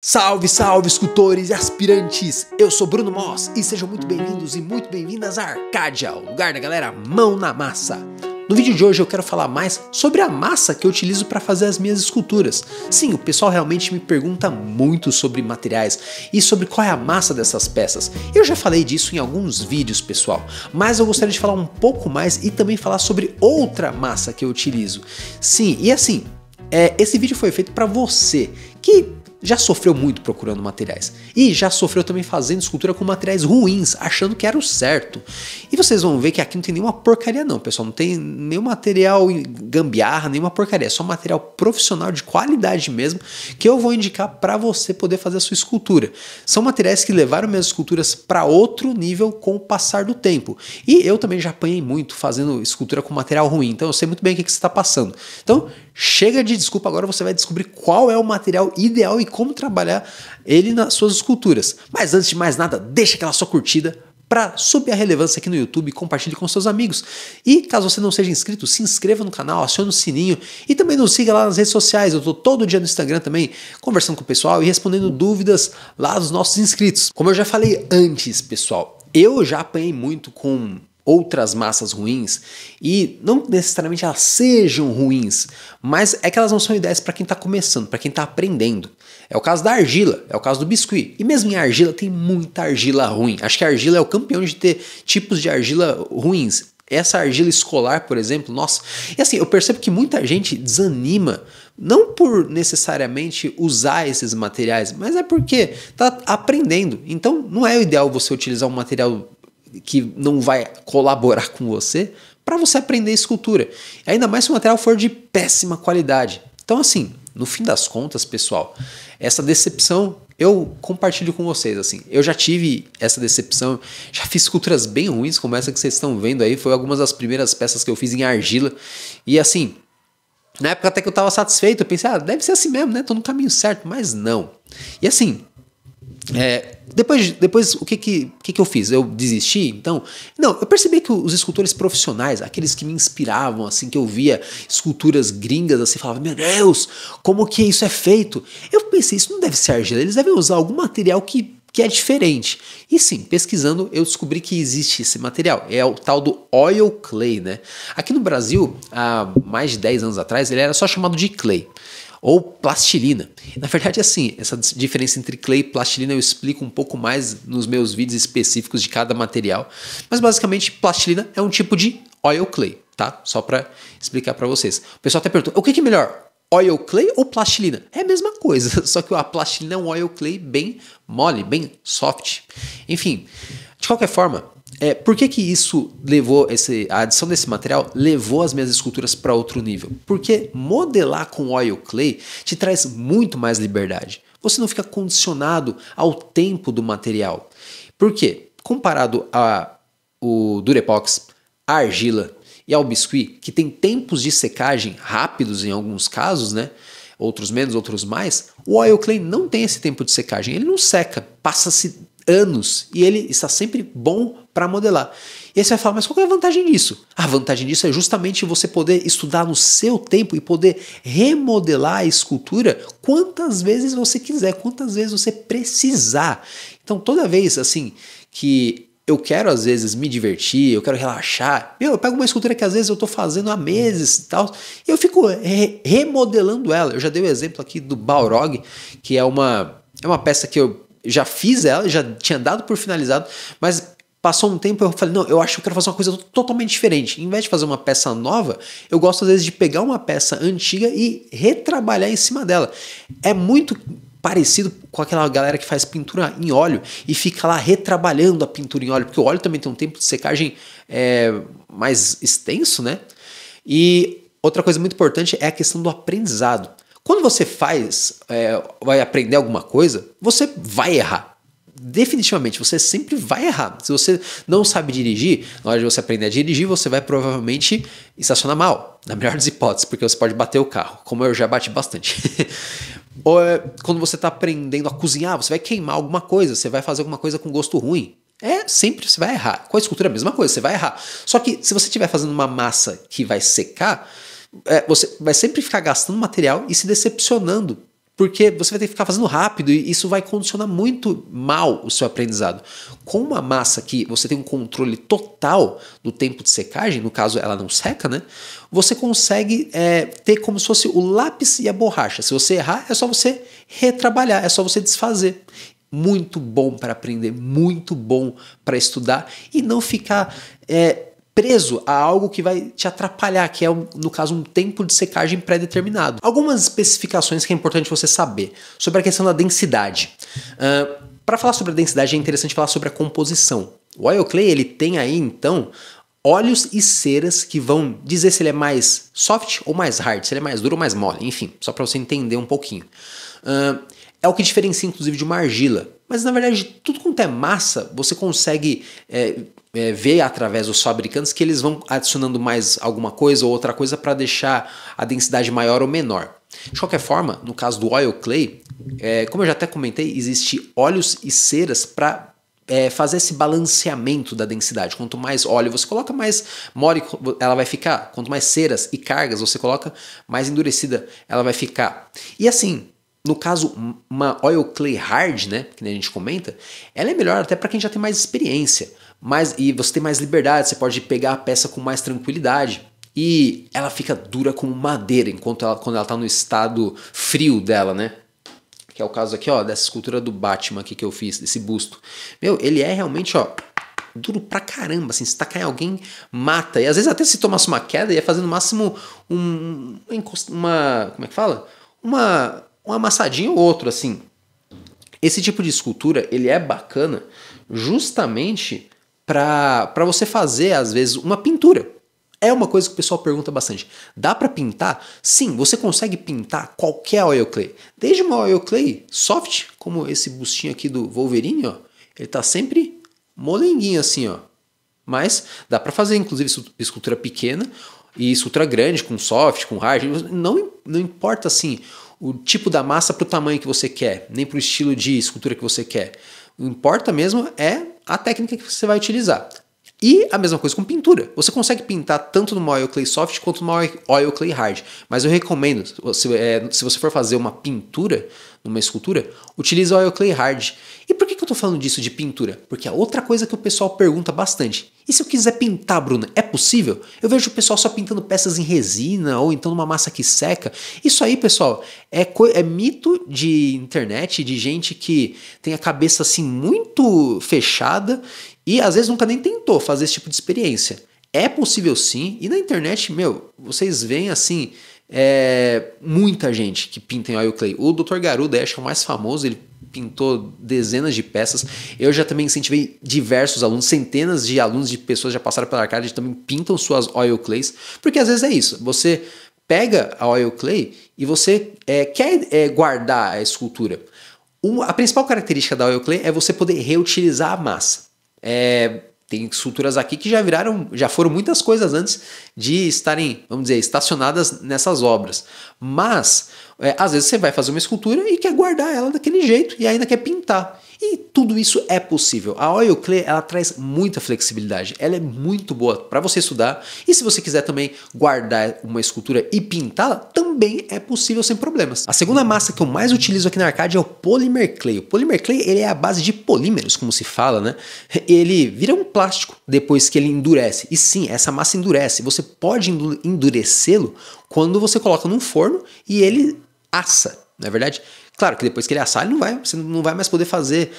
Salve, salve, escultores e aspirantes! Eu sou Bruno Moss e sejam muito bem-vindos e muito bem-vindas a Arcadia, o lugar da galera mão na massa. No vídeo de hoje eu quero falar mais sobre a massa que eu utilizo para fazer as minhas esculturas. Sim, o pessoal realmente me pergunta muito sobre materiais e sobre qual é a massa dessas peças. Eu já falei disso em alguns vídeos, pessoal, mas eu gostaria de falar um pouco mais e também falar sobre outra massa que eu utilizo. Sim, e assim, esse vídeo foi feito para você que já sofreu muito procurando materiais e já sofreu também fazendo escultura com materiais ruins, achando que era o certo. E vocês vão ver que aqui não tem nenhuma porcaria não, pessoal, não tem nenhum material gambiarra, nenhuma porcaria, é só material profissional de qualidade mesmo, que eu vou indicar para você poder fazer a sua escultura. São materiais que levaram minhas esculturas para outro nível com o passar do tempo. E eu também já apanhei muito fazendo escultura com material ruim, então eu sei muito bem o que você está passando. Então, chega de desculpa, agora você vai descobrir qual é o material ideal e como trabalhar ele nas suas esculturas. Mas antes de mais nada, deixa aquela sua curtida para subir a relevância aqui no YouTube e compartilhe com seus amigos. E caso você não seja inscrito, se inscreva no canal, acione o sininho e também nos siga lá nas redes sociais. Eu estou todo dia no Instagram também conversando com o pessoal e respondendo dúvidas lá dos nossos inscritos. Como eu já falei antes, pessoal, eu já apanhei muito com outras massas ruins e não necessariamente elas sejam ruins, mas é que elas não são ideias para quem está começando, para quem está aprendendo. É o caso da argila, é o caso do biscuit. E mesmo em argila tem muita argila ruim. Acho que a argila é o campeão de ter tipos de argila ruins. Essa argila escolar, por exemplo, nossa. E assim, eu percebo que muita gente desanima, não por necessariamente usar esses materiais, mas é porque está aprendendo. Então não é o ideal você utilizar um material que não vai colaborar com você para você aprender escultura. Ainda mais se o material for de péssima qualidade. Então assim, no fim das contas, pessoal, essa decepção eu compartilho com vocês. Assim, eu já tive essa decepção, já fiz esculturas bem ruins, como essa que vocês estão vendo aí, foi algumas das primeiras peças que eu fiz em argila. E assim, na época até que eu estava satisfeito, eu pensei, deve ser assim mesmo, né? Tô no caminho certo, mas não. E assim, depois o que eu fiz? Eu desisti? Então, não, eu percebi que os escultores profissionais, aqueles que me inspiravam, assim, que eu via esculturas gringas, assim, falava, meu Deus, como que isso é feito? Eu pensei, isso não deve ser argila, eles devem usar algum material que é diferente. E sim, pesquisando, eu descobri que existe esse material, é o tal do oil clay, né? Aqui no Brasil, há mais de 10 anos atrás, ele era só chamado de clay ou plastilina. Na verdade, assim, essa diferença entre clay e plastilina eu explico um pouco mais nos meus vídeos específicos de cada material, mas basicamente plastilina é um tipo de oil clay, tá? Só para explicar para vocês. O pessoal até pergunta, o que é melhor? Oil clay ou plastilina? É a mesma coisa, só que a plastilina é um oil clay bem mole, bem soft. Enfim, de qualquer forma, por que isso levou, a adição desse material levou as minhas esculturas para outro nível? Porque modelar com oil clay te traz muito mais liberdade. Você não fica condicionado ao tempo do material. Por quê? Comparado ao Durepox, a argila e ao biscuit, que tem tempos de secagem rápidos em alguns casos, né? Outros menos, outros mais, o oil clay não tem esse tempo de secagem. Ele não seca, passa-se anos e ele está sempre bom para modelar. E aí você vai falar, mas qual é a vantagem disso? A vantagem disso é justamente você poder estudar no seu tempo e poder remodelar a escultura quantas vezes você quiser, quantas vezes você precisar. Então toda vez assim que eu quero às vezes me divertir, eu quero relaxar, eu pego uma escultura que às vezes eu estou fazendo há meses e tal, e eu fico remodelando ela. Eu já dei o exemplo aqui do Balrog, que é uma peça que eu já fiz ela, já tinha dado por finalizado, mas passou um tempo e eu falei, não, eu acho que eu quero fazer uma coisa totalmente diferente. Em vez de fazer uma peça nova, eu gosto às vezes de pegar uma peça antiga e retrabalhar em cima dela. É muito parecido com aquela galera que faz pintura em óleo e fica lá retrabalhando a pintura em óleo, porque o óleo também tem um tempo de secagem mais extenso, né? E outra coisa muito importante é a questão do aprendizado. Quando você vai aprender alguma coisa, você vai errar. Definitivamente, você sempre vai errar. Se você não sabe dirigir, na hora de você aprender a dirigir, você vai provavelmente estacionar mal, na melhor das hipóteses, porque você pode bater o carro, como eu já bati bastante. Ou quando você está aprendendo a cozinhar, você vai queimar alguma coisa, você vai fazer alguma coisa com gosto ruim. Sempre você vai errar. Com a escultura é a mesma coisa, você vai errar. Só que se você estiver fazendo uma massa que vai secar, você vai sempre ficar gastando material e se decepcionando porque você vai ter que ficar fazendo rápido e isso vai condicionar muito mal o seu aprendizado. Com uma massa que você tem um controle total do tempo de secagem, no caso ela não seca, né? Você consegue ter como se fosse o lápis e a borracha. Se você errar, é só você retrabalhar, é só você desfazer. Muito bom para aprender, muito bom para estudar e não ficar preso a algo que vai te atrapalhar, que é, no caso, um tempo de secagem pré-determinado. Algumas especificações que é importante você saber sobre a questão da densidade. Para falar sobre a densidade é interessante falar sobre a composição. O oil clay ele tem aí, então, óleos e ceras que vão dizer se ele é mais soft ou mais hard, se ele é mais duro ou mais mole, enfim, só para você entender um pouquinho. É o que diferencia, inclusive, de uma argila. Mas, na verdade, tudo quanto é massa, você consegue ver através dos fabricantes que eles vão adicionando mais alguma coisa ou outra coisa para deixar a densidade maior ou menor. De qualquer forma, no caso do oil clay, como eu já até comentei, existe óleos e ceras para fazer esse balanceamento da densidade. Quanto mais óleo você coloca, mais mole ela vai ficar. Quanto mais ceras e cargas você coloca, mais endurecida ela vai ficar. E assim, no caso, uma oil clay hard, né, que a gente comenta, ela é melhor até para quem já tem mais experiência. E você tem mais liberdade, você pode pegar a peça com mais tranquilidade. E ela fica dura como madeira quando ela está no estado frio dela, né? Que é o caso aqui, ó, dessa escultura do Batman aqui que eu fiz, desse busto. Meu, ele é realmente, ó, duro pra caramba, assim, se tacar em alguém, mata. E às vezes até se tomasse uma queda, ia fazer no máximo uma como é que fala? Uma amassadinha ou outro, assim. Esse tipo de escultura, ele é bacana justamente para você fazer, às vezes, uma pintura. É uma coisa que o pessoal pergunta bastante. Dá para pintar? Sim, você consegue pintar qualquer oil clay. Desde uma oil clay soft, como esse bustinho aqui do Wolverine, ó, ele tá sempre molenguinho assim, ó. Mas dá para fazer, inclusive, escultura pequena e escultura grande, com soft, com hard. Não importa, assim, o tipo da massa para o tamanho que você quer, nem para o estilo de escultura que você quer. O que importa mesmo é a técnica que você vai utilizar. E a mesma coisa com pintura. Você consegue pintar tanto numa oil clay soft quanto numa oil clay hard. Mas eu recomendo, se você for fazer uma pintura numa escultura, utilize oil clay hard. E por que eu estou falando disso de pintura? Porque é outra coisa que o pessoal pergunta bastante. E se eu quiser pintar, Bruna, é possível? Eu vejo o pessoal só pintando peças em resina ou então numa massa que seca. Isso aí, pessoal, é mito de internet, de gente que tem a cabeça assim muito fechada e às vezes nunca nem tentou fazer esse tipo de experiência. É possível sim, e na internet, meu, vocês veem assim, muita gente que pinta em oil clay. O Dr. Garuda, acho que é o mais famoso, ele pintou dezenas de peças. Eu já também incentivei diversos alunos, centenas de alunos, de pessoas já passaram pela Arcade, também pintam suas oil clays, porque às vezes é isso, você pega a oil clay e você quer guardar a escultura. A principal característica da oil clay é você poder reutilizar a massa. Tem esculturas aqui que já foram muitas coisas antes de estarem, vamos dizer, estacionadas nessas obras. Mas, às vezes você vai fazer uma escultura e quer guardar ela daquele jeito e ainda quer pintar. E tudo isso é possível. A oil clay, ela traz muita flexibilidade. Ela é muito boa para você estudar. E se você quiser também guardar uma escultura e pintá-la, também é possível sem problemas. A segunda massa que eu mais utilizo aqui na Arcade é o Polymer Clay. O Polymer Clay, ele é a base de polímeros, como se fala, né? Ele vira um plástico depois que ele endurece. E sim, essa massa endurece. Você pode endurecê-lo quando você coloca num forno e ele assa, não é verdade? Claro que depois que ele assar, você não vai mais poder fazer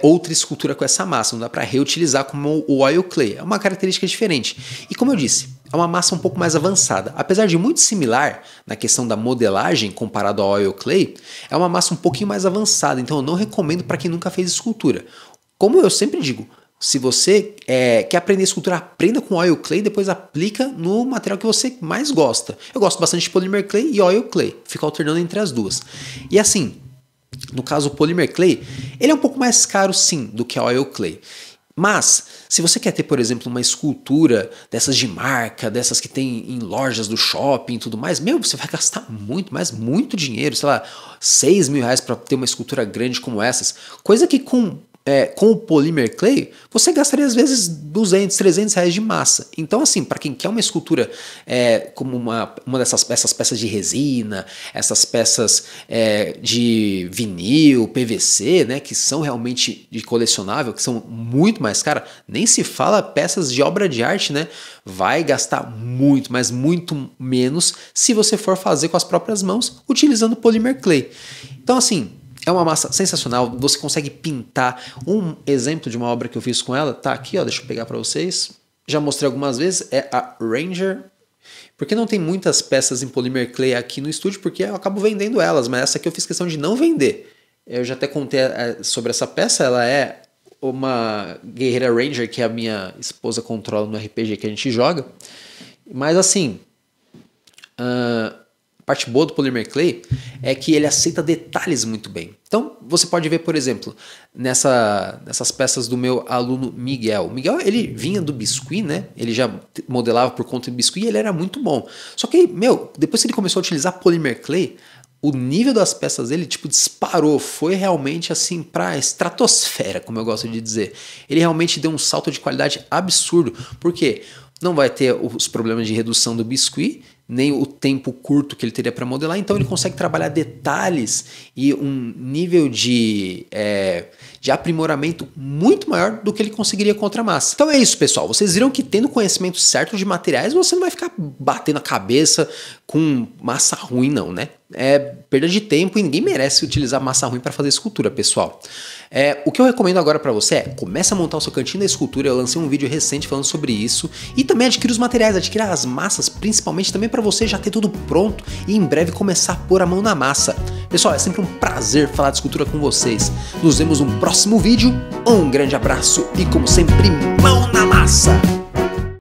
outra escultura com essa massa, não dá para reutilizar como o oil clay, é uma característica diferente. E como eu disse, é uma massa um pouco mais avançada. Apesar de muito similar na questão da modelagem comparado ao oil clay, é uma massa um pouquinho mais avançada, então eu não recomendo para quem nunca fez escultura. Como eu sempre digo, se você quer aprender escultura, aprenda com oil clay, depois aplica no material que você mais gosta. Eu gosto bastante de polymer clay e oil clay, fico alternando entre as duas. E assim, no caso o polymer clay, ele é um pouco mais caro sim do que a oil clay. Mas, se você quer ter, por exemplo, uma escultura dessas de marca, dessas que tem em lojas do shopping e tudo mais, você vai gastar muito, mas muito dinheiro, sei lá, R$6.000 para ter uma escultura grande como essas. Coisa que com com o Polymer Clay, você gastaria às vezes 200, 300 reais de massa. Então, assim, para quem quer uma escultura como uma essas peças de resina, essas peças de vinil, PVC, né, que são realmente de colecionável, que são muito mais caras, nem se fala peças de obra de arte, né? Vai gastar muito, mas muito menos se você for fazer com as próprias mãos, utilizando o Polymer Clay. Então, assim, é uma massa sensacional, você consegue pintar. Um exemplo de uma obra que eu fiz com ela, tá aqui, ó, deixa eu pegar para vocês. Já mostrei algumas vezes, é a Ranger. Porque não tem muitas peças em Polymer Clay aqui no estúdio, porque eu acabo vendendo elas, mas essa aqui eu fiz questão de não vender. Eu já até contei sobre essa peça, ela é uma Guerreira Ranger que a minha esposa controla no RPG que a gente joga. Mas assim, a parte boa do Polymer Clay é que ele aceita detalhes muito bem. Então, você pode ver, por exemplo, nessas peças do meu aluno Miguel. O Miguel, ele vinha do Biscuit, né? Ele já modelava por conta do Biscuit e ele era muito bom. Só que, depois que ele começou a utilizar Polymer Clay, o nível das peças dele, tipo, disparou. Foi realmente, assim, pra estratosfera, como eu gosto de dizer. Ele realmente deu um salto de qualidade absurdo. Por quê? Não vai ter os problemas de redução do Biscuit, nem o tempo curto que ele teria para modelar, então ele consegue trabalhar detalhes e um nível de aprimoramento muito maior do que ele conseguiria com outra massa. Então é isso, pessoal. Vocês viram que tendo conhecimento certo de materiais, você não vai ficar batendo a cabeça com massa ruim, não, né? É perda de tempo e ninguém merece utilizar massa ruim para fazer escultura, pessoal. O que eu recomendo agora para você comece a montar o seu cantinho da escultura. Eu lancei um vídeo recente falando sobre isso. E também adquira os materiais, adquira as massas, principalmente também para você já ter tudo pronto e em breve começar a pôr a mão na massa. Pessoal, é sempre um prazer falar de escultura com vocês. Nos vemos no próximo vídeo. Um grande abraço e, como sempre, mão na massa!